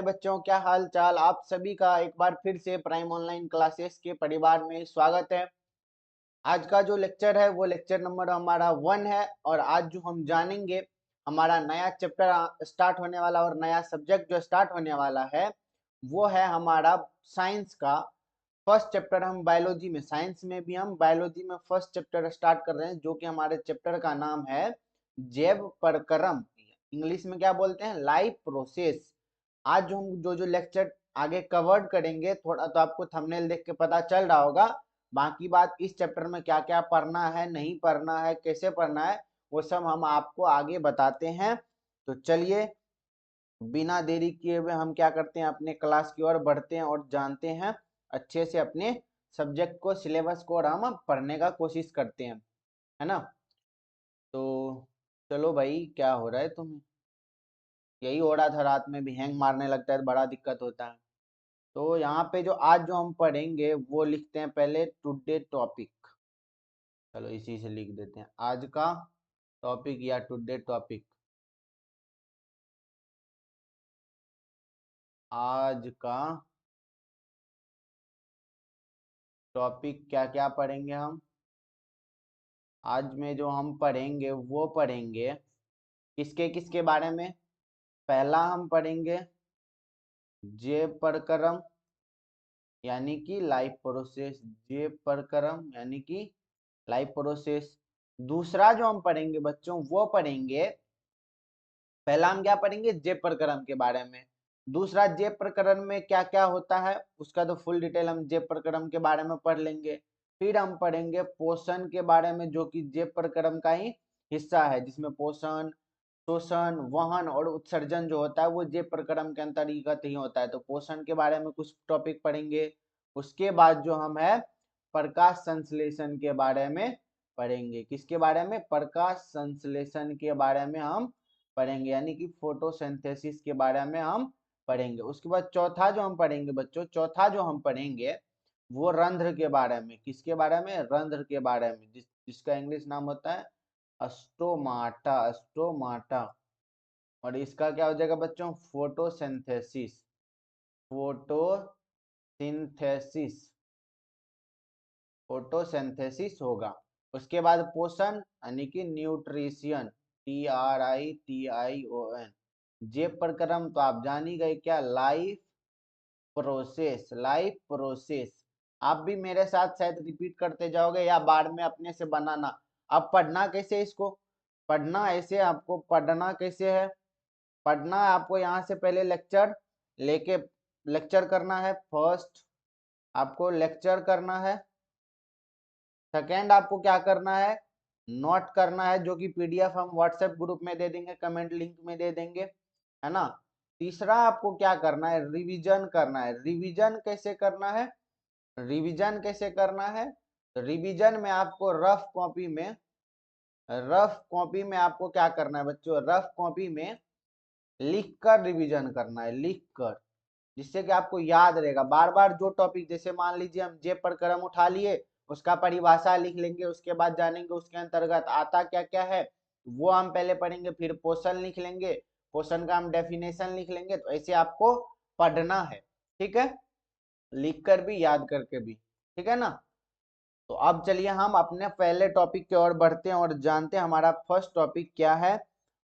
बच्चों, क्या हाल चाल। आप सभी का एक बार फिर से प्राइम ऑनलाइन क्लासेस के परिवार में स्वागत है। आज का जो लेक्चर है वो लेक्चर नंबर हमारा 1 है और आज जो हम जानेंगे हमारा नया चैप्टर स्टार्ट होने वाला और नया सब्जेक्ट जो स्टार्ट होने वाला है वो है हमारा साइंस का फर्स्ट चैप्टर। हम बायोलॉजी में, साइंस में भी हम बायोलॉजी में फर्स्ट चैप्टर स्टार्ट कर रहे हैं जो कि हमारे चैप्टर का नाम है जैव प्रक्रम। इंग्लिश में क्या बोलते हैं, लाइफ प्रोसेस। आज जो हम जो लेक्चर आगे कवर्ड करेंगे, थोड़ा तो आपको थंबनेल देख के पता चल रहा होगा। बाकी बात इस चैप्टर में क्या क्या पढ़ना है, नहीं पढ़ना है, कैसे पढ़ना है, वो सब हम आपको आगे बताते हैं। तो चलिए बिना देरी किए हुए हम क्या करते हैं, अपने क्लास की ओर बढ़ते हैं और जानते हैं अच्छे से अपने सब्जेक्ट को, सिलेबस को, और हम पढ़ने का कोशिश करते हैं, है ना। तो चलो भाई, क्या हो रहा है तुम्हें? यही हो रहा था, रात में भी हैंग मारने लगता है, बड़ा दिक्कत होता है। तो यहाँ पे जो आज जो हम पढ़ेंगे वो लिखते हैं पहले टुडे टॉपिक। चलो इसी से लिख देते हैं आज का टॉपिक या टुडे टॉपिक। आज का टॉपिक क्या क्या पढ़ेंगे हम? आज में जो हम पढ़ेंगे वो पढ़ेंगे किसके किसके बारे में। पहला हम पढ़ेंगे जे प्रक्रम यानी कि लाइफ प्रोसेस। जे प्रक्रम यानी कि लाइफ प्रोसेस। दूसरा जो हम पढ़ेंगे बच्चों वो पढ़ेंगे, पहला हम क्या पढ़ेंगे, जे प्रक्रम के बारे में। दूसरा जे प्रक्रम में क्या क्या होता है उसका तो फुल डिटेल हम जे प्रक्रम के बारे में पढ़ लेंगे। फिर हम पढ़ेंगे पोषण के बारे में जो कि जे प्रक्रम का ही हिस्सा है, जिसमें पोषण, शोषण, वहन और उत्सर्जन जो होता है वो जे प्रक्रम के अंतर्गत ही होता है। तो पोषण के बारे में कुछ टॉपिक पढ़ेंगे। उसके बाद जो हम है प्रकाश संश्लेषण के बारे में पढ़ेंगे। किसके बारे में? प्रकाश संश्लेषण के बारे में हम पढ़ेंगे, यानी कि फोटोसिंथेसिस के बारे में हम पढ़ेंगे। उसके बाद चौथा जो हम पढ़ेंगे बच्चों, चौथा जो हम पढ़ेंगे वो रंध्र के बारे में। किसके बारे में? रंध्र के बारे में, जिसका इंग्लिश नाम होता है अस्टोमाटा। अस्टोमाटा। और इसका क्या हो जाएगा बच्चों? फोटोसिंथेसिस। फोटोसिंथेसिस। फोटोसिंथेसिस होगा। उसके बाद पोषण यानी कि न्यूट्रिशियन। TRITION। जे प्रक्रम तो आप जान ही गए, क्या? Life process. Life process. आप भी मेरे साथ शायद रिपीट करते जाओगे या बाद में अपने से बनाना। अब पढ़ना कैसे इसको? पढ़ना ऐसे, आपको पढ़ना कैसे है, पढ़ना आपको यहाँ से पहले लेक्चर लेके लेक्चर करना है। फर्स्ट आपको लेक्चर करना है। सेकेंड आपको क्या करना है, नोट करना है, जो कि पीडीएफ हम व्हाट्सएप ग्रुप में दे देंगे, कमेंट लिंक में दे देंगे, है ना। तीसरा आपको क्या करना है, रिवीजन करना है। रिवीजन कैसे करना है? रिवीजन कैसे करना है? तो रिवीजन में आपको रफ कॉपी में आपको क्या करना है बच्चों, रफ कॉपी में लिख कर रिवीजन करना है, लिख कर, जिससे कि आपको याद रहेगा बार बार जो टॉपिक। जैसे मान लीजिए हम जे प्रक्रम उठा लिए, उसका परिभाषा लिख लेंगे, उसके बाद जानेंगे उसके अंतर्गत आता क्या क्या है, वो हम पहले पढ़ेंगे। फिर पोषण लिख लेंगे, पोषण का हम डेफिनेशन लिख लेंगे। तो ऐसे आपको पढ़ना है, ठीक है, लिख कर भी याद करके भी, ठीक है ना। तो अब चलिए हम अपने पहले टॉपिक की ओर बढ़ते हैं और जानते हैं हमारा फर्स्ट टॉपिक क्या है।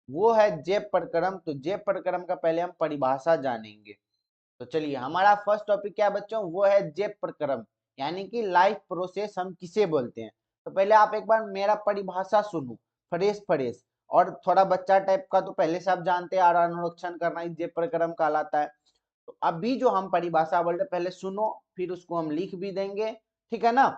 वो है जैव प्रक्रम। तो जैव प्रक्रम का पहले हम परिभाषा जानेंगे। तो चलिए हमारा फर्स्ट टॉपिक क्या है बच्चों, वो है जैव प्रक्रम यानी कि लाइफ प्रोसेस हम किसे बोलते हैं। तो पहले आप एक बार मेरा परिभाषा सुनो, फ्रेश फ्रेश। और थोड़ा बच्चा टाइप का तो पहले से आप जानते हैं, और अनुरक्षण करना ही जैव प्रक्रम कहलाता है। तो अभी जो हम परिभाषा बोल रहे पहले सुनो, फिर उसको हम लिख भी देंगे, ठीक है ना।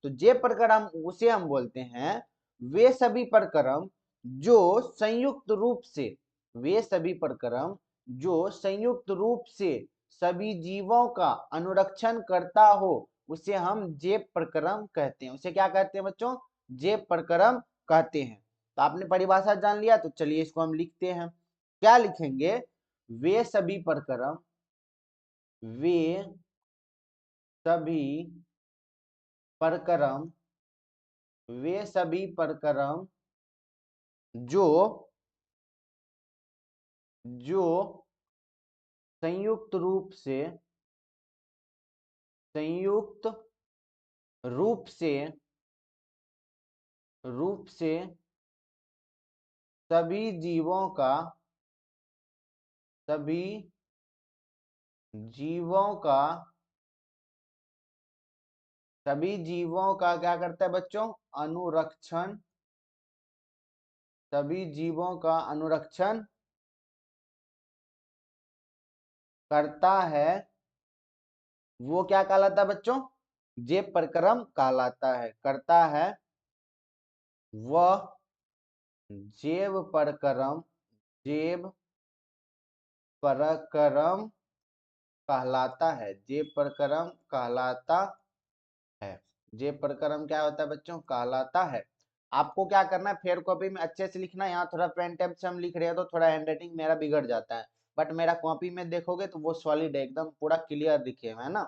तो जैव प्रक्रम उसे हम बोलते हैं वे सभी प्रक्रम जो संयुक्त रूप से, वे सभी प्रक्रम जो संयुक्त रूप से सभी जीवों का अनुरक्षण करता हो, उसे हम जैव प्रक्रम कहते हैं। उसे क्या कहते हैं बच्चों? जैव प्रक्रम कहते हैं। तो आपने परिभाषा जान लिया, तो चलिए इसको हम लिखते हैं। क्या लिखेंगे? वे सभी प्रक्रम, वे सभी प्रक्रम, वे सभी प्रक्रम जो जो संयुक्त रूप से संयुक्त रूप से सभी जीवों का सभी जीवों का सभी जीवों का क्या करता है बच्चों, अनुरक्षण, सभी जीवों का अनुरक्षण करता है, वो क्या कहलाता है बच्चों, जेब प्रक्रम कहलाता है, करता है वह जेब प्रक्रम, जेब प्रक्रम कहलाता है, जेब प्रक्रम कहलाता है। जेब प्रक्रम क्या होता है बच्चों, कहलाता है। आपको क्या करना है, फेयर कॉपी में अच्छे से लिखना है। यहाँ थोड़ा पेन टैब से हम लिख रहे हैं तो थोड़ा हैंडराइटिंग मेरा बिगड़ जाता है, बट मेरा कॉपी में देखोगे तो वो सॉलिड है, एकदम पूरा क्लियर दिखे है ना।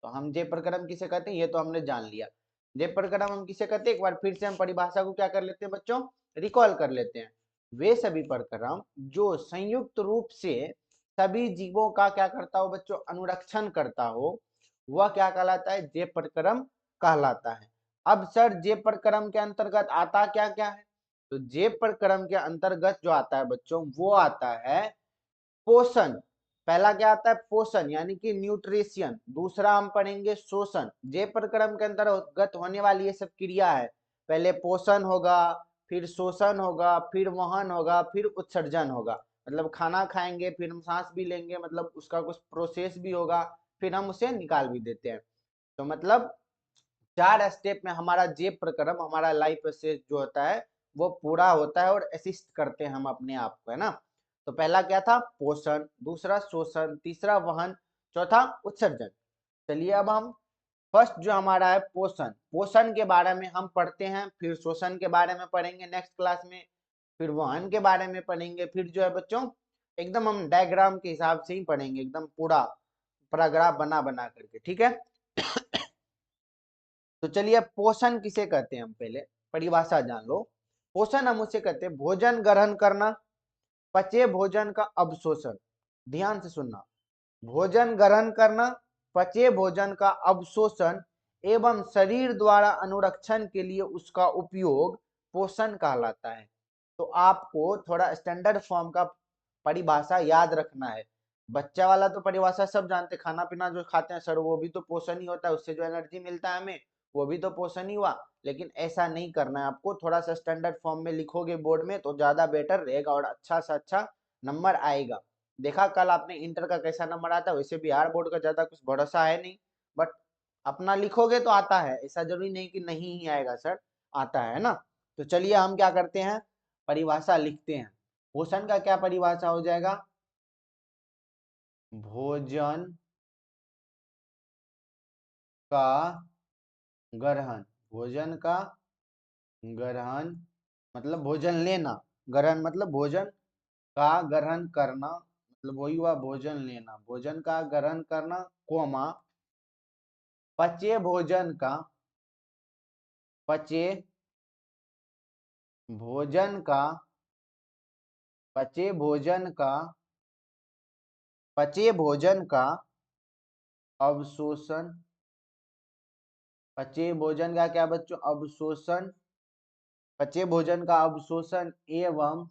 तो हम जेब प्रक्रम किसे कहते हैं ये तो हमने जान लिया। जेब प्रक्रम हम किसे कहते हैं, एक बार फिर से हम परिभाषा को क्या कर लेते हैं बच्चों, रिकॉल कर लेते हैं। वे सभी प्रक्रम जो संयुक्त रूप से सभी जीवों का क्या करता हो बच्चों, अनुरक्षण करता हो, वह क्या कहलाता है, जेब प्रक्रम कहलाता है। अब सर जेब प्रक्रम के अंतर्गत आता क्या क्या है, तो जेब प्रक्रम के अंतर्गत जो आता है बच्चों वो आता है पोषण। पहला क्या आता है, पोषण यानी कि न्यूट्रिशियन। दूसरा हम पढ़ेंगे शोषण। जेब प्रक्रम के अंतर्गत होने वाली ये सब क्रिया है, पहले पोषण होगा, फिर शोषण होगा, फिर वहन होगा, फिर उत्सर्जन होगा। मतलब खाना खाएंगे, फिर हम सांस भी लेंगे, मतलब उसका कुछ प्रोसेस भी होगा, फिर हम उसे निकाल भी देते हैं। तो मतलब 4 स्टेप में हमारा जेब प्रक्रम, हमारा लाइफ प्रोसेस जो होता है वो पूरा होता है और असिस्ट करते हैं हम अपने आप को, है ना। तो पहला क्या था, पोषण, दूसरा शोषण, तीसरा वहन, चौथा उत्सर्जन। चलिए अब हम फर्स्ट जो हमारा है पोषण, पोषण के बारे में हम पढ़ते हैं, फिर शोषण के बारे में पढ़ेंगे नेक्स्ट क्लास में, फिर वहन के बारे में पढ़ेंगे, फिर जो है बच्चों एकदम हम डायग्राम के हिसाब से ही पढ़ेंगे, एकदम पूरा पैराग्राफ बना बना करके, ठीक है। तो चलिए पोषण किसे कहते हैं, हम पहले परिभाषा जान लो। पोषण हम उसे कहते हैं भोजन ग्रहण करना, पचे भोजन का अवशोषण। ध्यान से सुनना, भोजन ग्रहण करना, पचे भोजन का अवशोषण एवं शरीर द्वारा अनुरक्षण के लिए उसका उपयोग पोषण कहलाता है। तो आपको थोड़ा स्टैंडर्ड फॉर्म का परिभाषा याद रखना है। बच्चा वाला तो परिभाषा सब जानते, खाना पीना जो खाते हैं सर वो भी तो पोषण ही होता है, उससे जो एनर्जी मिलता है हमें वो भी तो पोषण ही हुआ। लेकिन ऐसा नहीं करना है आपको, थोड़ा सा स्टैंडर्ड फॉर्म में लिखोगे बोर्ड में तो ज्यादा बेटर रहेगा और अच्छा से अच्छा नंबर आएगा। देखा कल आपने इंटर का कैसा नंबर आता है, वैसे बिहार बोर्ड का ज्यादा कुछ भरोसा है नहीं, बट अपना लिखोगे तो आता है, ऐसा जरूरी नहीं कि नहीं ही आएगा सर, आता है ना। तो चलिए हम क्या करते हैं, परिभाषा लिखते हैं। पोषण का क्या परिभाषा हो जाएगा, भोजन का ग्रहण, भोजन का ग्रहण मतलब भोजन लेना, ग्रहण मतलब भोजन का ग्रहण करना, मतलब वही हुआ भोजन लेना, भोजन का ग्रहण करना, कोमा पचे भोजन का, पचे भोजन का, पचे भोजन का, पचे भोजन का अवशोषण, पचे भोजन का क्या बच्चों, अवशोषण, पचे भोजन का अवशोषण एवं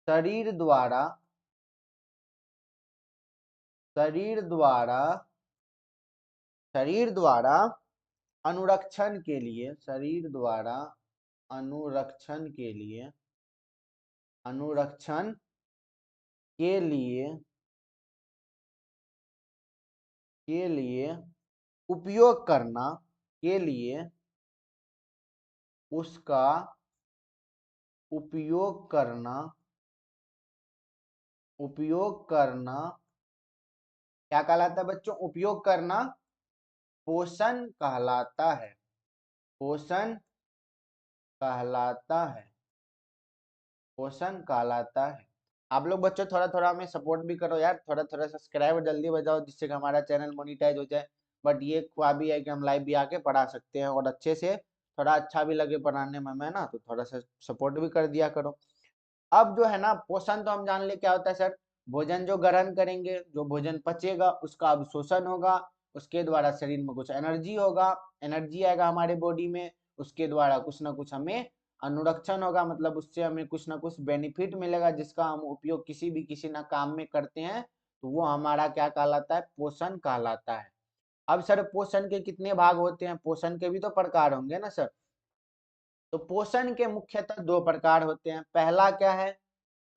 शरीर द्वारा, शरीर द्वारा, शरीर द्वारा अनुरक्षण के लिए, शरीर द्वारा अनुरक्षण के लिए, अनुरक्षण के लिए, के लिए उपयोग करना, के लिए उसका उपयोग करना, उपयोग करना क्या कहलाता है बच्चों, उपयोग करना पोषण कहलाता है, पोषण कहलाता है, पोषण कहलाता है। आप लोग बच्चों थोड़ा थोड़ा हमें सपोर्ट भी करो यार, थोड़ा थोड़ा सब्सक्राइब जल्दी बजाओ जिससे कि हमारा चैनल मोनिटाइज हो जाए। बट ये ख्वाबी है कि हम लाइव भी आके पढ़ा सकते हैं और अच्छे से, थोड़ा अच्छा भी लगे पढ़ाने में हमें ना, तो थोड़ा सा सपोर्ट भी कर दिया करो। अब जो है ना पोषण तो हम जान ले क्या होता है सर, भोजन जो ग्रहण करेंगे, जो भोजन पचेगा उसका अवशोषण होगा, उसके द्वारा शरीर में कुछ एनर्जी होगा, एनर्जी आएगा हमारे बॉडी में, उसके द्वारा कुछ ना कुछ हमें अनुरक्षण होगा, मतलब उससे हमें कुछ ना कुछ बेनिफिट मिलेगा, जिसका हम उपयोग किसी ना काम में करते हैं, तो वो हमारा क्या कहलाता है, पोषण कहलाता है। अब सर पोषण के कितने भाग होते हैं, पोषण के भी तो प्रकार होंगे ना सर। तो पोषण के मुख्यतः दो प्रकार होते हैं। पहला क्या है,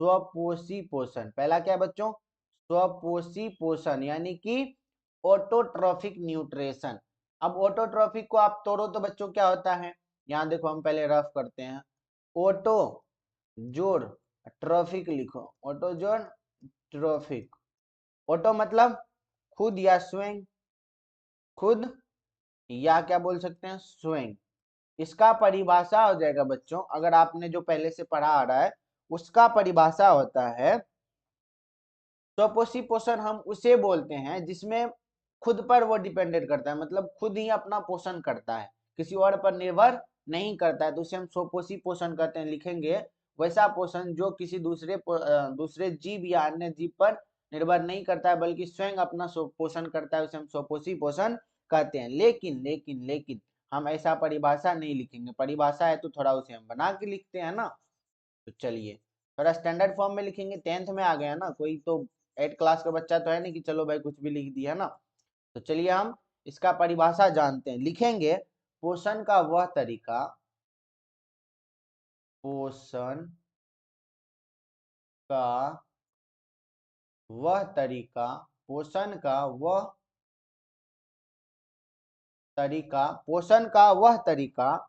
स्वपोषी पोषण। पहला क्या है बच्चों, स्वपोषी पोषण, यानी कि ऑटोट्रॉफिक न्यूट्रिशन। अब ऑटोट्रॉफिक को आप तोड़ो तो बच्चों क्या होता है, यहाँ देखो हम पहले रफ करते हैं। ऑटो जोड़ ट्रॉफिक लिखो, ऑटो जोड़ ट्रॉफिक। ऑटो मतलब खुद या स्वयं, खुद या क्या बोल सकते हैं, स्वयं। इसका परिभाषा हो जाएगा बच्चों, अगर आपने जो पहले से पढ़ा आ रहा है उसका परिभाषा होता है, स्वपोषी पोषण हम उसे बोलते हैं जिसमें खुद पर वो डिपेंडेंट करता है, मतलब खुद ही अपना पोषण करता है, किसी और पर निर्भर नहीं करता है, तो उसे हम स्वपोषी पोषण कहते हैं। लिखेंगे वैसा पोषण जो किसी दूसरे जीव या अन्य जीव पर निर्भर नहीं करता है, बल्कि स्वयं अपना पोषण करता है, उसे हम स्वपोषी पोषण कहते हैं। लेकिन लेकिन लेकिन हम ऐसा परिभाषा नहीं लिखेंगे, परिभाषा है तो थोड़ा उसे हम बना के लिखते हैं ना। तो चलिए थोड़ा स्टैंडर्ड फॉर्म में लिखेंगे, 10th में आ गया ना, कोई तो 8 क्लास का बच्चा तो है नहीं कि चलो भाई कुछ भी लिख दिया ना। तो चलिए हम इसका परिभाषा जानते हैं, लिखेंगे पोषण का वह तरीका, पोषण का वह तरीका, पोषण का वह तरीका, पोषण का वह तरीका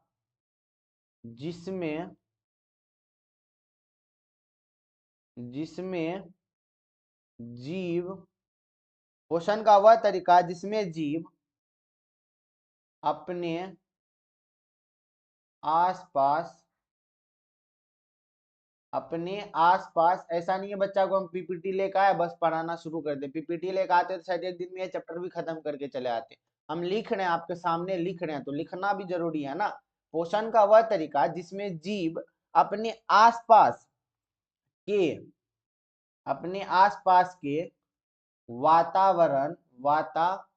जिसमें जिसमें जीव, पोषण का वह तरीका जिसमें जीव अपने आसपास, अपने आसपास, ऐसा नहीं है बच्चा को हम पीपीटी लेकर आए बस पढ़ाना शुरू कर दे, पीपीटी लेकर आते तो शायद एक दिन में ये चैप्टर भी खत्म करके चले आते। हम लिख रहे हैं, आपके सामने लिख रहे हैं, तो लिखना भी जरूरी है ना। पोषण का वह तरीका जिसमें जीव अपने आसपास के, अपने आसपास के वातावरण, वातावरण,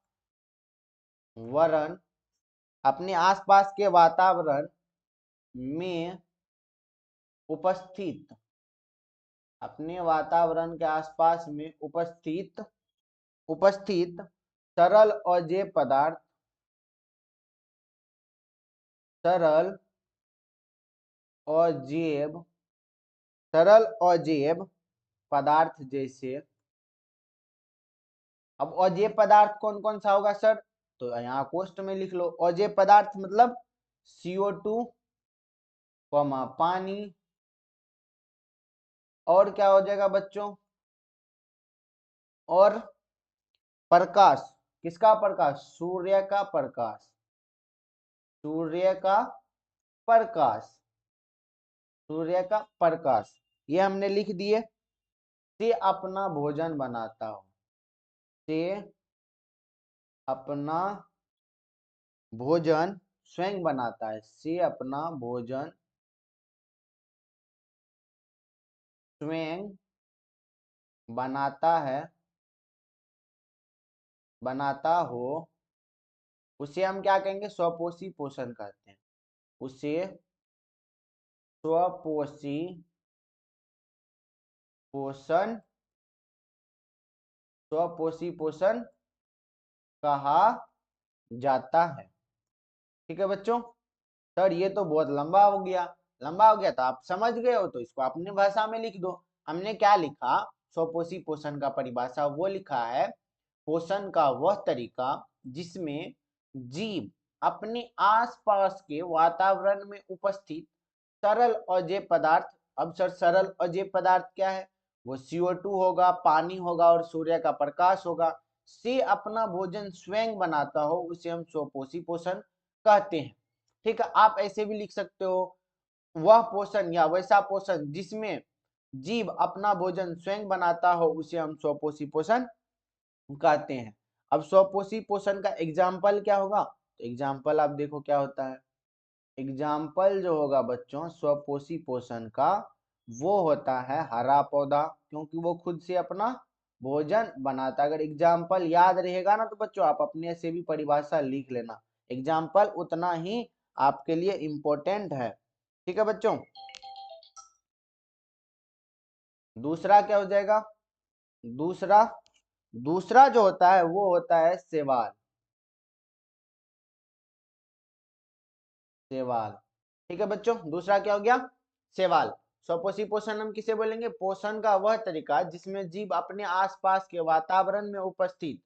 अपने आसपास के वातावरण में उपस्थित, अपने वातावरण के आसपास में उपस्थित उपस्थित तरल अजेय पदार्थ, तरल अजैव, तरल अजैव पदार्थ जैसे, अब अजैव पदार्थ कौन कौन सा होगा सर, तो यहाँ कोष्ट में लिख लो, अजैव पदार्थ मतलब CO2, पानी, और क्या हो जाएगा बच्चों, और प्रकाश। किसका प्रकाश, सूर्य का प्रकाश, सूर्य का प्रकाश, सूर्य का प्रकाश, ये हमने लिख दिए। से अपना भोजन बनाता हो, से अपना भोजन स्वयं बनाता है, से अपना भोजन स्वयं बनाता है, बनाता हो, उसे हम क्या कहेंगे, स्वपोषी पोषण कहते हैं, उसे स्वपोषी पोषण, स्वपोषी पोषण कहा जाता है। ठीक है बच्चों, सर ये तो बहुत लंबा हो गया, लंबा हो गया था, आप समझ गए हो तो इसको अपनी भाषा में लिख दो। हमने क्या लिखा, स्वपोषी पोषण का परिभाषा वो लिखा है, पोषण का वह तरीका जिसमें जीव अपने आसपास के वातावरण में उपस्थित सरल अजैव पदार्थ, अब सर सरल अजैव पदार्थ क्या है, वो CO2 होगा, पानी होगा और सूर्य का प्रकाश होगा, से अपना भोजन स्वयं बनाता हो, उसे हम स्वपोषी पोषण कहते हैं। ठीक है, आप ऐसे भी लिख सकते हो, वह पोषण या वैसा पोषण जिसमें जीव अपना भोजन स्वयं बनाता हो, उसे हम स्वपोषी पोषण कहते हैं। अब स्वपोषी पोषण का एग्जाम्पल क्या होगा, तो एग्जाम्पल आप देखो क्या होता है, एग्जाम्पल जो होगा बच्चों स्वपोषी पोषण का, वो होता है हरा पौधा, क्योंकि वो खुद से अपना भोजन बनाता है। अगर एग्जाम्पल याद रहेगा ना तो बच्चों आप अपने से भी परिभाषा लिख लेना, एग्जाम्पल उतना ही आपके लिए इम्पोर्टेंट है। ठीक है बच्चों। दूसरा क्या हो जाएगा? दूसरा दूसरा जो होता है वो होता है शैवाल। शैवाल। ठीक है बच्चों, दूसरा क्या हो गया? शैवाल। स्वपोषी पोषण हम किसे बोलेंगे? पोषण का वह तरीका जिसमें जीव अपने आसपास के वातावरण में उपस्थित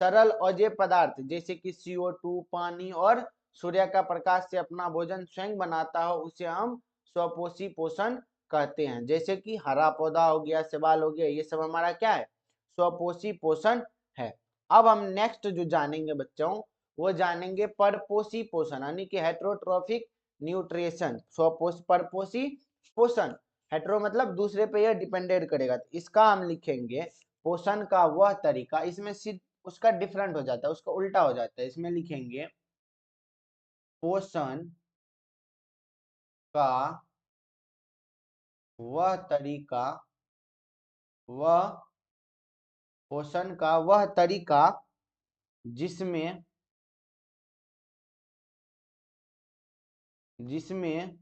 तरल अजय पदार्थ जैसे कि CO2, पानी और सूर्य का प्रकाश से अपना भोजन स्वयं बनाता हो, उसे हम स्वपोषी पोषण कहते हैं। जैसे कि हरा पौधा हो गया, शैवाल हो गया, ये सब हमारा क्या है? स्वपोषी पोषण है। अब हम नेक्स्ट जो जानेंगे बच्चों, वो जानेंगे परपोषी पोषण, यानी कि हेट्रोट्रोफिक न्यूट्रिशन। परपोषी पोषण, हेट्रो मतलब दूसरे पे यह डिपेंडेड करेगा, तो इसका हम लिखेंगे पोषण का वह तरीका, इसमें सिर्फ उसका डिफरेंट हो जाता है, उसका उल्टा हो जाता है। इसमें लिखेंगे पोषण का वह तरीका, वह पोषण का वह तरीका जिसमें जिसमें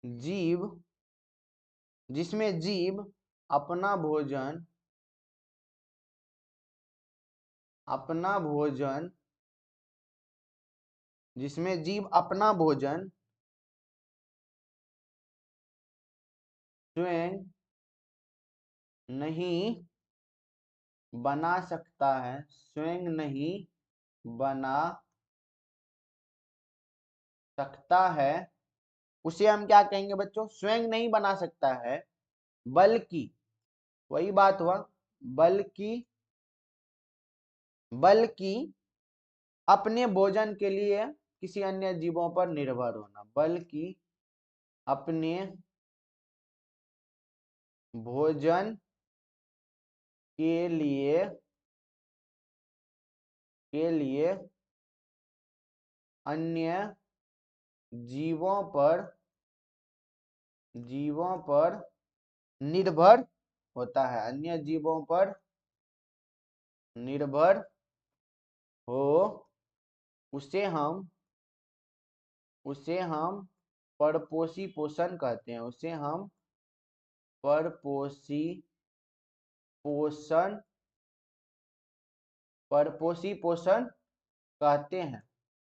जीव जिसमें जीव अपना भोजन अपना भोजन जिसमें जीव अपना भोजन स्वयं नहीं बना सकता है, स्वयं नहीं बना सकता है, उसे हम क्या कहेंगे बच्चों? स्वयं नहीं बना सकता है, बल्कि, वही बात हुआ, बल्कि बल्कि अपने भोजन के लिए किसी अन्य जीवों पर निर्भर होना, बल्कि अपने भोजन के लिए अन्य जीवों पर निर्भर होता है, अन्य जीवों पर निर्भर हो, उसे हम परपोषी पोषण कहते हैं, उसे हम परपोषी पोषण कहते हैं।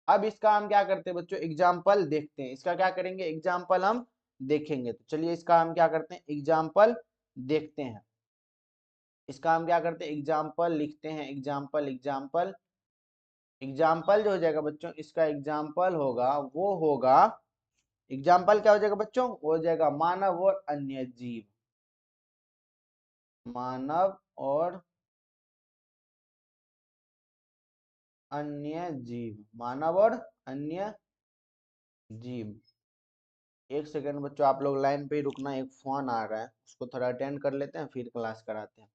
अब इसका हम क्या करते हैं बच्चों? एग्जाम्पल देखते हैं। इसका क्या करेंगे? एग्जाम्पल हम देखेंगे। तो चलिए इसका हम क्या करते हैं? एग्जाम्पल देखते हैं। इसका हम क्या करते हैं? एग्जाम्पल लिखते हैं। एग्जाम्पल एग्जाम्पल एग्जाम्पल जो हो जाएगा बच्चों, इसका एग्जाम्पल होगा, वो होगा, एग्जाम्पल क्या हो जाएगा बच्चों? वो हो जाएगा मानव और अन्य जीव। मानव और अन्य जीव, मानव और अन्य जीव। एक सेकंड बच्चों, आप लोग लाइन पे ही रुकना, एक फोन आ रहा है, उसको थोड़ा अटेंड कर लेते हैं, फिर क्लास कराते हैं।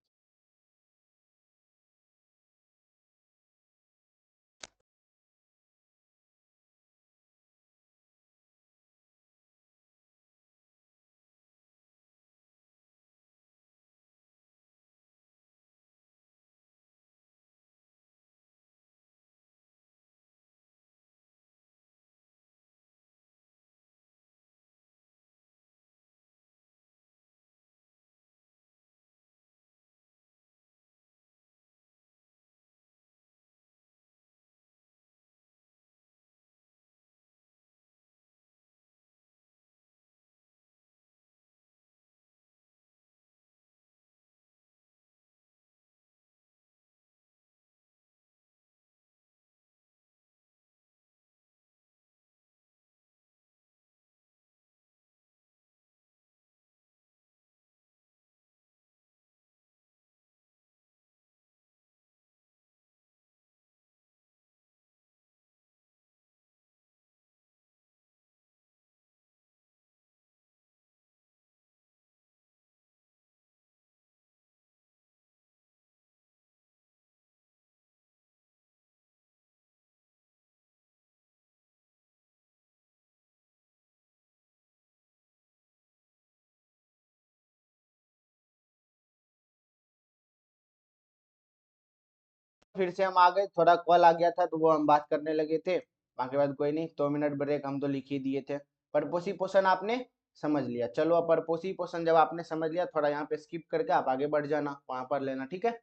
फिर से हम आ गए, थोड़ा कॉल आ गया था तो वो हम बात करने लगे थे, बाकी बात कोई नहीं, 2 मिनट ब्रेक हम तो लिख ही दिए थे। परपोसिपोशन आपने समझ लिया, चलो अब परपोसिपोशन जब आपने समझ लिया, थोड़ा यहाँ पे स्किप करके आप आगे बढ़ जाना, वहां पर लेना, ठीक है।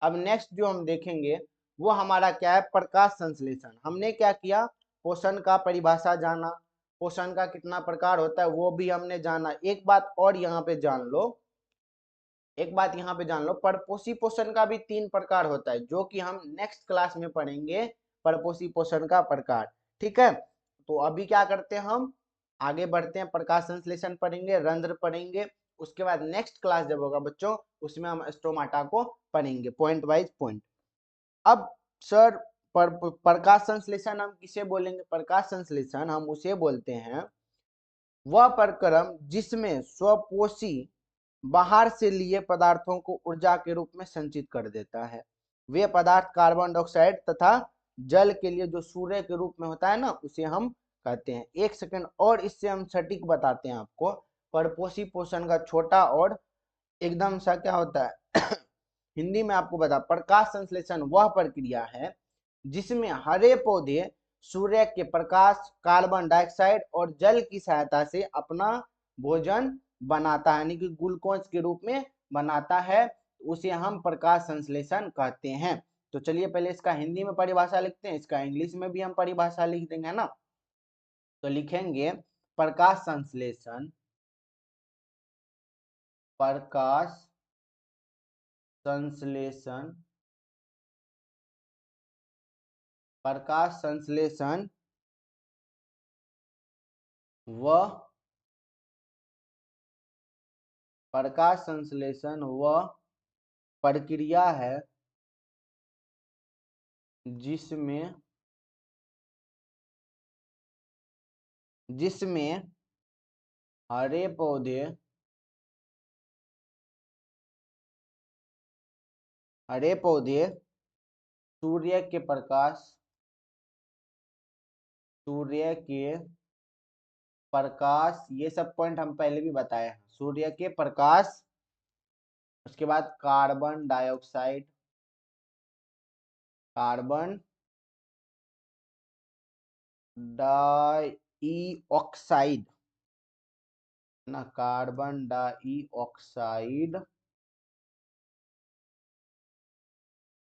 अब नेक्स्ट जो हम देखेंगे वो हमारा क्या है, प्रकाश संश्लेषण। हमने क्या किया, पोषण का परिभाषा जाना, पोषण का कितना प्रकार होता है वो भी हमने जाना। एक बात और यहाँ पे जान लो, एक बात यहाँ पे जान लो, परपोषी पोषण का भी 3 प्रकार होता है, जो कि हम नेक्स्ट क्लास में पढ़ेंगे, परपोषी पोषण का प्रकार, ठीक है। तो अभी क्या करते हैं, हम आगे बढ़ते हैं, प्रकाश संश्लेषण पढ़ेंगे, रंध्र पढ़ेंगे, उसके बाद नेक्स्ट क्लास जब होगा बच्चों, उसमें हम स्टोमाटा को पढ़ेंगे पॉइंट वाइज पॉइंट। अब सर प्रकाश संश्लेषण हम किसे बोलेंगे, प्रकाश संश्लेषण हम उसे बोलते हैं वह प्रक्रम जिसमें स्वपोषी बाहर से लिए पदार्थों को ऊर्जा के रूप में संचित कर देता है। वे पदार्थ कार्बन डाइऑक्साइड तथा जल के लिए जो सूर्य के रूप में होता है ना, उसे हम कहते हैं। एक सेकंड और इससे हम सटीक बताते हैं आपको, परपोषी पोषण का छोटा और एकदम सा क्या होता है हिंदी में आपको बता, प्रकाश संश्लेषण वह प्रक्रिया है जिसमें हरे पौधे सूर्य के प्रकाश, कार्बन डाइऑक्साइड और जल की सहायता से अपना भोजन बनाता है, यानी कि ग्लूकोज के रूप में बनाता है, उसे हम प्रकाश संश्लेषण कहते हैं। तो चलिए पहले इसका हिंदी में परिभाषा लिखते हैं, इसका इंग्लिश में भी हम परिभाषा लिख देंगे ना। तो लिखेंगे प्रकाश संश्लेषण, प्रकाश संश्लेषण, प्रकाश संश्लेषण वह प्रकाश संश्लेषण वह प्रक्रिया है जिसमें जिसमें हरे पौधे सूर्य के प्रकाश, सूर्य के प्रकाश, ये सब पॉइंट हम पहले भी बताए हैं, सूर्य के प्रकाश, उसके बाद कार्बन डाइऑक्साइड, कार्बन डाइऑक्साइड ना, कार्बन डाइऑक्साइड,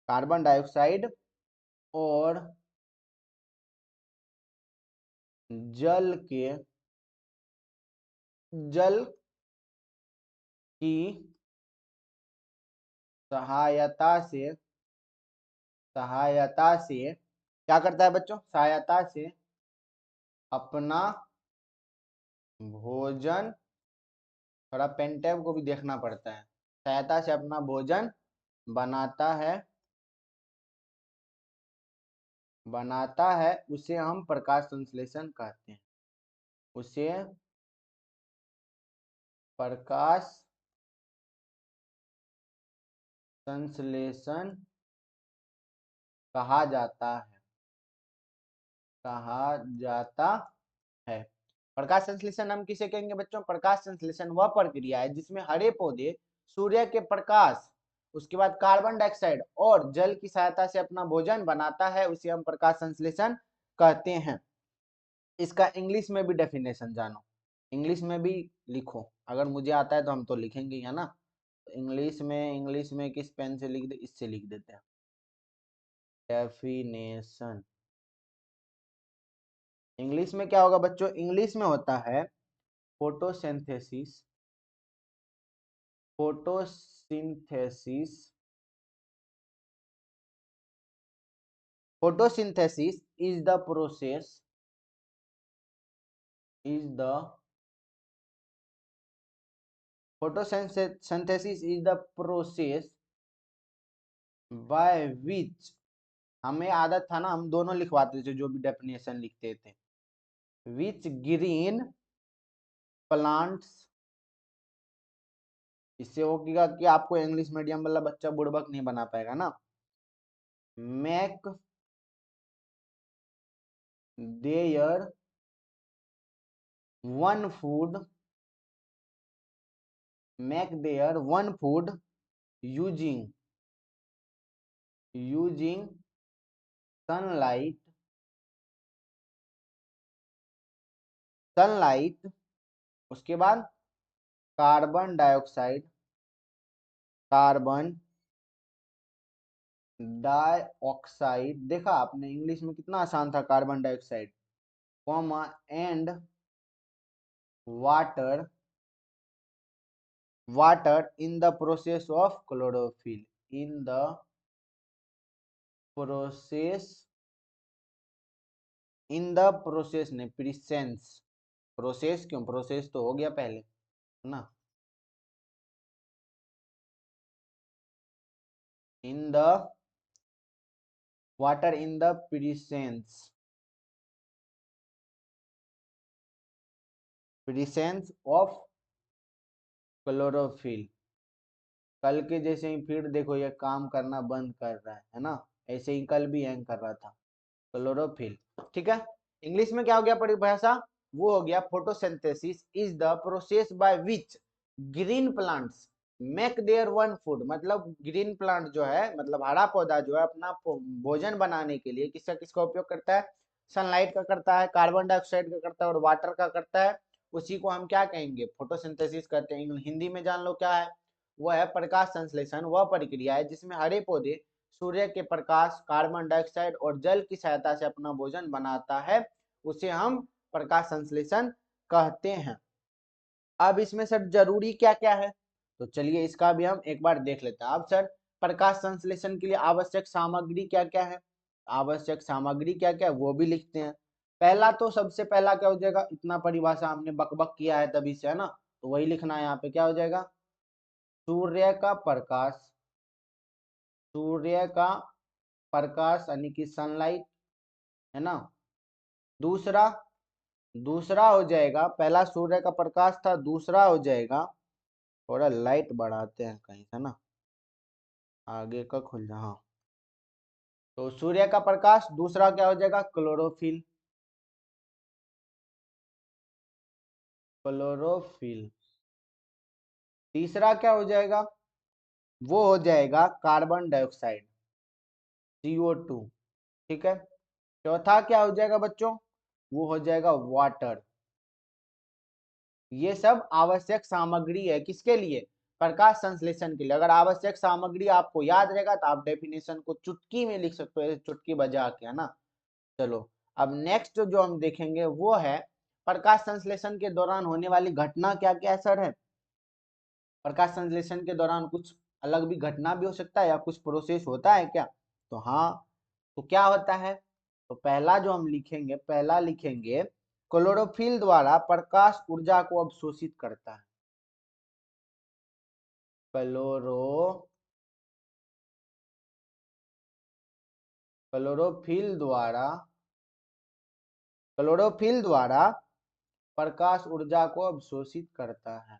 कार्बन डाइऑक्साइड और जल के जल की सहायता से क्या करता है बच्चों, सहायता से अपना भोजन, थोड़ा पेन टैब को भी देखना पड़ता है, सहायता से अपना भोजन बनाता है, उसे हम प्रकाश संश्लेषण कहते हैं, उसे प्रकाश संश्लेषण कहा जाता है, कहा जाता है। प्रकाश संश्लेषण हम किसे कहेंगे बच्चों, प्रकाश संश्लेषण वह प्रक्रिया है जिसमें हरे पौधे सूर्य के प्रकाश, उसके बाद कार्बन डाइऑक्साइड और जल की सहायता से अपना भोजन बनाता है, उसे हम प्रकाश संश्लेषण कहते हैं। इसका इंग्लिश में भी डेफिनेशन जानो, इंग्लिश में भी लिखो, अगर मुझे आता है तो हम तो लिखेंगे, है ना। इंग्लिश में किस पेन से लिख दे, इससे लिख देते हैं, डेफिनेशन। इंग्लिश में क्या होगा बच्चों, इंग्लिश में होता है photosynthesis, photosynthesis, photosynthesis is the process, is the photosynthesis is the process by which, हमें आदत था ना, हम दोनों लिखवाते थे जो भी डेफिनेशन लिखते थे, which green plants, इससे होगा कि आपको इंग्लिश मीडियम वाला बच्चा बुड़बक नहीं बना पाएगा ना, make their one food, make their one food using using sunlight, sunlight, उसके बाद कार्बन डाइऑक्साइड, कार्बन डाइऑक्साइड, देखा आपने इंग्लिश में कितना आसान था, carbon dioxide, comma and water, water in the process of chlorophyll, in the process, in the process ने presence, process क्यों, प्रोसेस तो हो गया पहले है ना, in the water in the presence, presence of chlorophyll. कल के जैसे ही फिर देखो ये काम करना बंद कर रहा है ना, ऐसे ही कल भी हैंग कर रहा था, क्लोरोफिल। ठीक है, इंग्लिश में क्या हो गया परिभाषा, वो हो गया photosynthesis is the process by which green plants make their one food, मतलब ग्रीन प्लांट जो है, मतलब हरा पौधा जो है अपना भोजन बनाने के लिए किसका किसका उपयोग करता है, सनलाइट का करता है, कार्बन डाइऑक्साइड का करता है और वाटर का करता है, उसी को हम क्या कहेंगे, फोटोसिंथेसिस कहते हैं। हिंदी में जान लो क्या है, वह है प्रकाश संश्लेषण, वह प्रक्रिया है जिसमें हरे पौधे सूर्य के प्रकाश, कार्बन डाइऑक्साइड और जल की सहायता से अपना भोजन बनाता है, उसे हम प्रकाश संश्लेषण कहते हैं। अब इसमें सर जरूरी क्या क्या है, तो चलिए इसका भी हम एक बार देख लेते हैं। अब सर प्रकाश संश्लेषण के लिए आवश्यक सामग्री क्या क्या है, आवश्यक सामग्री क्या क्या है वो भी लिखते हैं। पहला तो सबसे पहला क्या हो जाएगा, इतना परिभाषा हमने बकबक किया है तभी से है ना, तो वही लिखना है यहाँ पे, क्या हो जाएगा, सूर्य का प्रकाश, सूर्य का प्रकाश यानी कि सनलाइट है ना। दूसरा, दूसरा हो जाएगा, पहला सूर्य का प्रकाश था, दूसरा हो जाएगा, थोड़ा लाइट बढ़ाते हैं कहीं से ना, आगे का खुल जा, हाँ, तो सूर्य का प्रकाश, दूसरा क्या हो जाएगा, क्लोरोफिल, क्लोरोफिल। तीसरा क्या हो जाएगा, वो हो जाएगा कार्बन डाइऑक्साइड, CO2। ठीक है, चौथा क्या हो जाएगा बच्चों, वो हो जाएगा वाटर। ये सब आवश्यक सामग्री है किसके लिए, प्रकाश संश्लेषण के लिए। अगर आवश्यक सामग्री आपको याद रहेगा तो आप डेफिनेशन को चुटकी में लिख सकते हो, चुटकी बजा के है ना। चलो अब नेक्स्ट जो हम देखेंगे वो है प्रकाश संश्लेषण के दौरान होने वाली घटना क्या क्या सर है। प्रकाश संश्लेषण के दौरान कुछ अलग भी घटना भी हो सकता है या कुछ प्रोसेस होता है क्या, तो हाँ, तो क्या होता है, तो पहला जो हम लिखेंगे, पहला लिखेंगे क्लोरोफिल द्वारा प्रकाश ऊर्जा को अवशोषित करता है, क्लोरो, क्लोरोफिल द्वारा, क्लोरोफिल द्वारा प्रकाश ऊर्जा को अवशोषित करता है,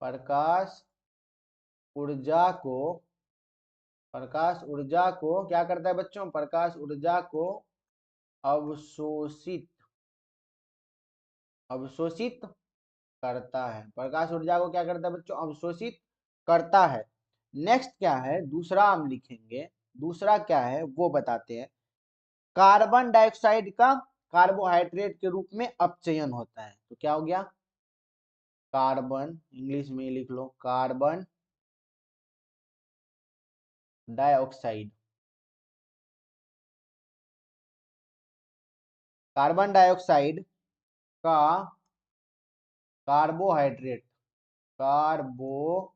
प्रकाश ऊर्जा को, प्रकाश ऊर्जा को क्या करता है बच्चों, प्रकाश ऊर्जा को अवशोषित, अवशोषित करता है, प्रकाश ऊर्जा को क्या करता है बच्चों, अवशोषित करता है। नेक्स्ट क्या है, दूसरा हम लिखेंगे, दूसरा क्या है वो बताते हैं, कार्बन डाइऑक्साइड का कार्बोहाइड्रेट के रूप में अपचयन होता है, तो क्या हो गया, कार्बन, इंग्लिश में लिख लो, कार्बन डाइऑक्साइड, कार्बन डाइऑक्साइड का कार्बोहाइड्रेट, कार्बोहाइड्रेट,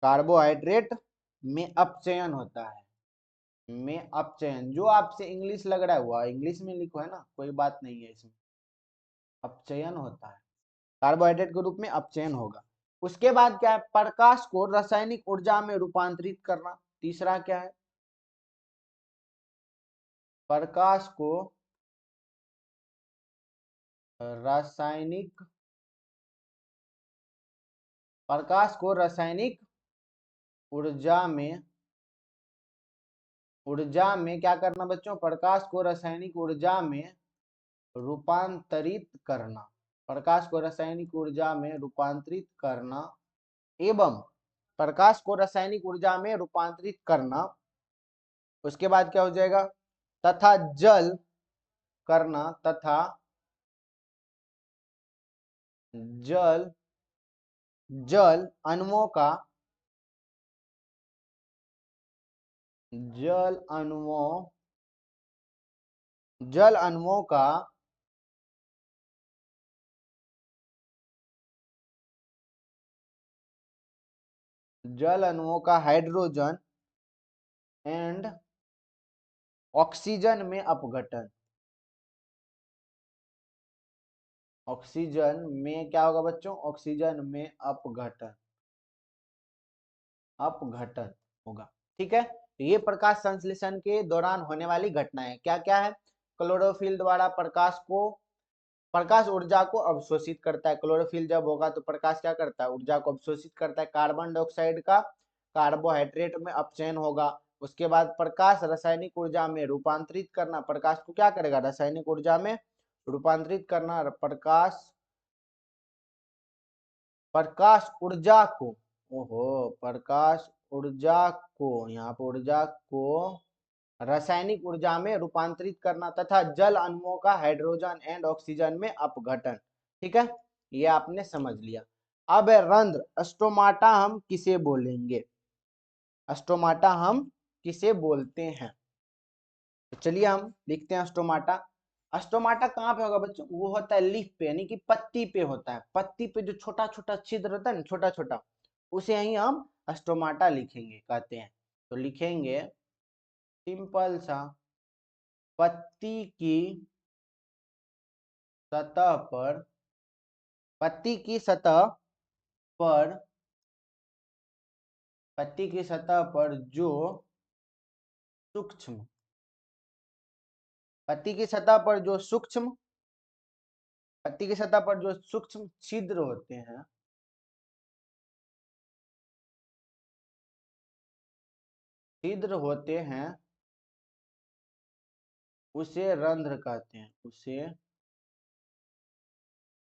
कार्बोहाइड्रेट में अपचयन होता है, में अपचयन, जो आपसे इंग्लिश लग रहा है हुआ इंग्लिश में लिखो है ना, कोई बात नहीं है इसमें, अपचयन होता है, कार्बोहाइड्रेट के रूप में अपचयन होगा। उसके बाद क्या है, प्रकाश को रासायनिक ऊर्जा में रूपांतरित करना, तीसरा क्या है, प्रकाश को रासायनिक, प्रकाश को रासायनिक ऊर्जा में, ऊर्जा में क्या करना बच्चों, प्रकाश को रासायनिक ऊर्जा में रूपांतरित करना, प्रकाश को रासायनिक ऊर्जा में रूपांतरित करना, एवं प्रकाश को रासायनिक ऊर्जा में रूपांतरित करना। उसके बाद क्या हो जाएगा, तथा जल करना, तथा जल जल अणुओं का जल अणुओं जल अणुओं का जल अणुओं का हाइड्रोजन एंड ऑक्सीजन में अपघटन। ऑक्सीजन में क्या होगा बच्चों, ऑक्सीजन में अपघटन, अपघटन होगा। ठीक है, तो ये प्रकाश संश्लेषण के दौरान होने वाली घटनाएं क्या क्या है। क्लोरोफिल द्वारा प्रकाश ऊर्जा को अवशोषित करता है। क्लोरोफिल जब होगा तो प्रकाश क्या करता है, ऊर्जा को अवशोषित करता है। कार्बन डाइऑक्साइड का कार्बोहाइड्रेट में अपचयन होगा। उसके बाद प्रकाश रासायनिक ऊर्जा में रूपांतरित करना, प्रकाश को क्या करेगा, रासायनिक ऊर्जा में रूपांतरित करना। प्रकाश ऊर्जा को, ओहो, प्रकाश ऊर्जा को, यहाँ पर ऊर्जा को रासायनिक ऊर्जा में रूपांतरित करना, तथा जल अणुओं का हाइड्रोजन एंड ऑक्सीजन में अपघटन। ठीक है, ये आपने समझ लिया। अब रंध्र स्टोमाटा हम किसे बोलेंगे, स्टोमाटा हम किसे बोलते हैं। तो चलिए हम लिखते हैं स्टोमाटा। स्टोमाटा कहाँ पे होगा बच्चों, वो होता है लीफ पे, यानी कि पत्ती पे होता है। पत्ती पे जो छोटा छोटा छिद्र होता है ना, छोटा छोटा, उसे ही हम स्टोमाटा लिखेंगे, कहते हैं। तो लिखेंगे सिंपल सा, पत्ती की सतह पर, पत्ती की सतह पर, पत्ती की सतह पर जो सूक्ष्म, पत्ती की सतह पर जो सूक्ष्म, पत्ती की सतह पर जो सूक्ष्म छिद्र होते हैं, छिद्र होते हैं, उसे रंध्र कहते हैं, उसे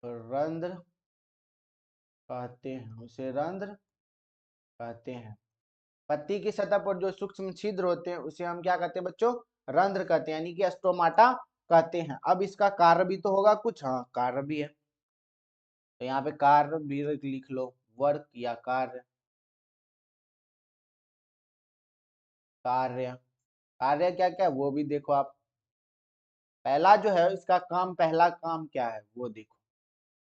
रंध्र कहते हैं, उसे रंध्र कहते हैं। पत्ती की सतह पर जो सूक्ष्म छिद्र होते हैं उसे हम क्या कहते हैं बच्चों, रंध्र कहते हैं, यानी कि स्टोमाटा कहते हैं। अब इसका कार्य भी तो होगा कुछ, हाँ कार्य भी है, तो यहाँ पे कार्य भी लिख लो, वर्क या कार्य, कार्य, कार्य क्या क्या है वो भी देखो आप। पहला जो है इसका काम, पहला काम क्या है वो देखो।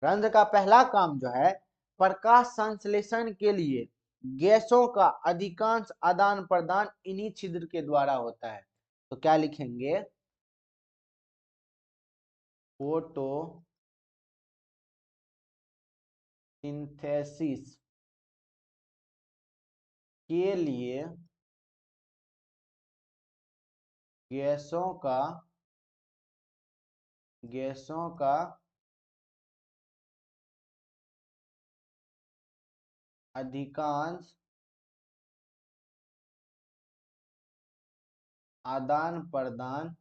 रंध्र का पहला काम जो है, प्रकाश संश्लेषण के लिए गैसों का अधिकांश आदान प्रदान इन्हीं छिद्र के द्वारा होता है। तो क्या लिखेंगे, फोटो सिंथेसिस के लिए गैसों का, गैसों का अधिकांश आदान प्रदान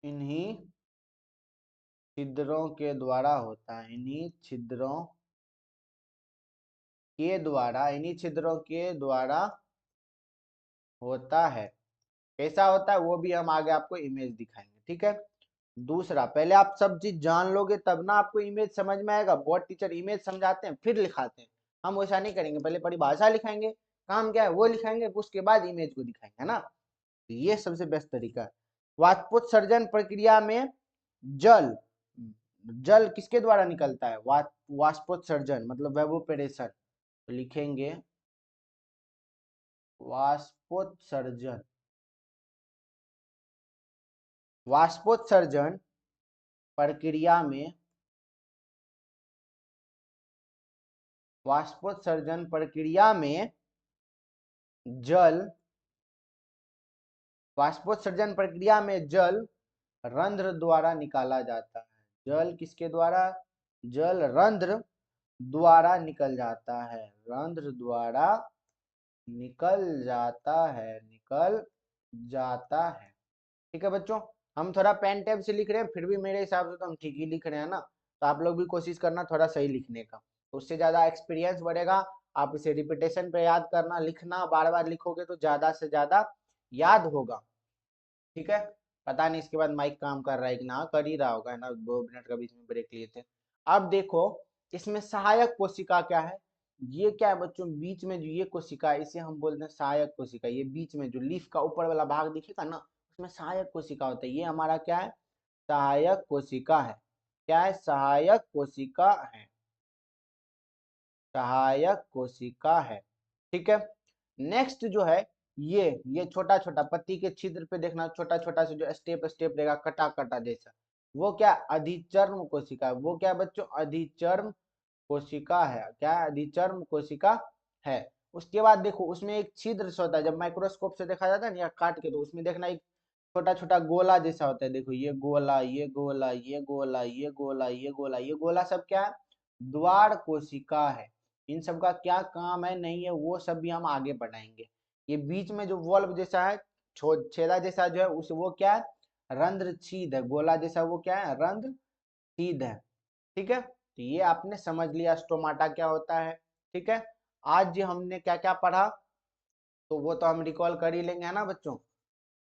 इन्हीं छिद्रों के द्वारा होता है, इन्हीं छिद्रों के द्वारा, इन्हीं छिद्रों के द्वारा होता है। कैसा होता है वो भी हम आगे आपको इमेज दिखाएंगे। ठीक है, दूसरा, पहले आप सब चीज जान लोगे तब ना आपको इमेज समझ में आएगा। बहुत टीचर इमेज समझाते हैं फिर लिखाते हैं, हम वैसा नहीं करेंगे। पहले परिभाषा लिखाएंगे, काम क्या है वो लिखाएंगे, उसके बाद इमेज को दिखाएंगे, है ना। तो ये सबसे बेस्ट तरीका है। वाष्पोत्सर्जन प्रक्रिया में जल, जल किसके द्वारा निकलता है, वाष्पोत्सर्जन मतलब वेपोरेशन। तो लिखेंगे वाष्पोत्सर्जन, वाष्पोत्सर्जन प्रक्रिया में, वाष्पोत्सर्जन प्रक्रिया में जल, वाष्पोत्सर्जन प्रक्रिया में जल रंध्र द्वारा निकाला जाता है। जल किसके द्वारा, जल रंध्र द्वारा निकल जाता है, रंध्र द्वारा निकल जाता है, निकल जाता है। ठीक है बच्चों, हम थोड़ा पेन टैब से लिख रहे हैं, फिर भी मेरे हिसाब से तो हम ठीक ही लिख रहे हैं ना। तो आप लोग भी कोशिश करना थोड़ा सही लिखने का, तो उससे ज़्यादा एक्सपीरियंस बढ़ेगा। आप इसे रिपीटेशन पे याद करना, लिखना, बार बार लिखोगे तो ज़्यादा से ज़्यादा याद होगा। ठीक है, पता नहीं इसके बाद माइक काम कर रहा है कि ना, कर ही रहा होगा, है ना, 2 मिनट का बीच में ब्रेक लिए थे। अब देखो इसमें सहायक कोशिका क्या है, ये क्या है बच्चों, बीच में जो ये कोशिका है इसे हम बोलते हैं सहायक कोशिका। ये बीच में जो लीफ का ऊपर वाला भाग दिखेगा ना, उसमें सहायक कोशिका होता है। ये हमारा क्या है, सहायक कोशिका है। क्या है, सहायक कोशिका है, सहायक कोशिका है। ठीक है, नेक्स्ट जो है ये छोटा छोटा पत्ती के छिद्र पे देखना, छोटा छोटा से जो स्टेप स्टेप रहेगा कटा कटा जैसा, वो क्या, अधिचर्म कोशिका है। वो क्या बच्चों, अधिचर्म कोशिका है। क्या है, अधिचर्म कोशिका है। उसके बाद देखो उसमें एक छिद्र से होता है, जब माइक्रोस्कोप से देखा जाता है ना या काट के, तो उसमें देखना एक छोटा छोटा गोला जैसा होता है। देखो ये गोला, ये गोला, ये गोला, ये गोला, ये गोला, ये गोला सब क्या है, द्वार कोशिका है। इन सब का क्या काम है नहीं है वो सब भी हम आगे बढ़ाएंगे। ये बीच में जो वॉल्व जैसा है, छेदा जैसा जो है उस वो क्या है, रंध्र छेद है। गोला जैसा वो क्या है, रंध्र छेद है। ठीक है, तो ये आपने समझ लिया स्टोमाटा क्या होता है। ठीक है, आज जो हमने क्या क्या पढ़ा तो वो तो हम रिकॉल कर ही लेंगे, है ना बच्चों।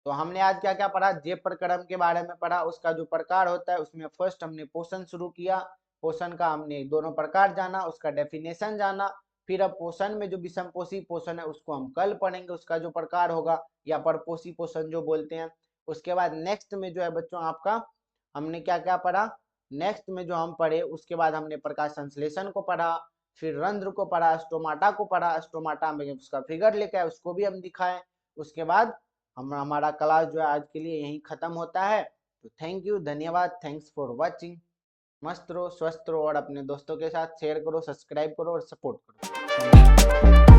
तो हमने आज क्या क्या पढ़ा, जे प्रकरण के बारे में पढ़ा, उसका जो प्रकार होता है उसमें फर्स्ट हमने पोषण शुरू किया। पोषण का हमने दोनों प्रकार जाना, उसका डेफिनेशन जाना। फिर अब पोषण में जो विषमपोषी पोषण है उसको हम कल पढ़ेंगे, उसका जो प्रकार होगा, या परपोषी पोषण जो बोलते हैं। उसके बाद नेक्स्ट में जो है बच्चों आपका हमने क्या क्या पढ़ा, नेक्स्ट में जो हम पढ़े उसके बाद हमने प्रकाश संश्लेषण को पढ़ा, फिर रंध्र को पढ़ा, स्टोमाटा को पढ़ा, स्टोमाटा में उसका फिगर लेके आए उसको भी हम दिखाए। उसके बाद हमारा क्लास जो है आज के लिए यहीं खत्म होता है। तो थैंक यू, धन्यवाद, थैंक्स फॉर वाचिंग। मस्त रहो, स्वस्थ रहो और अपने दोस्तों के साथ शेयर करो, सब्सक्राइब करो और सपोर्ट करो।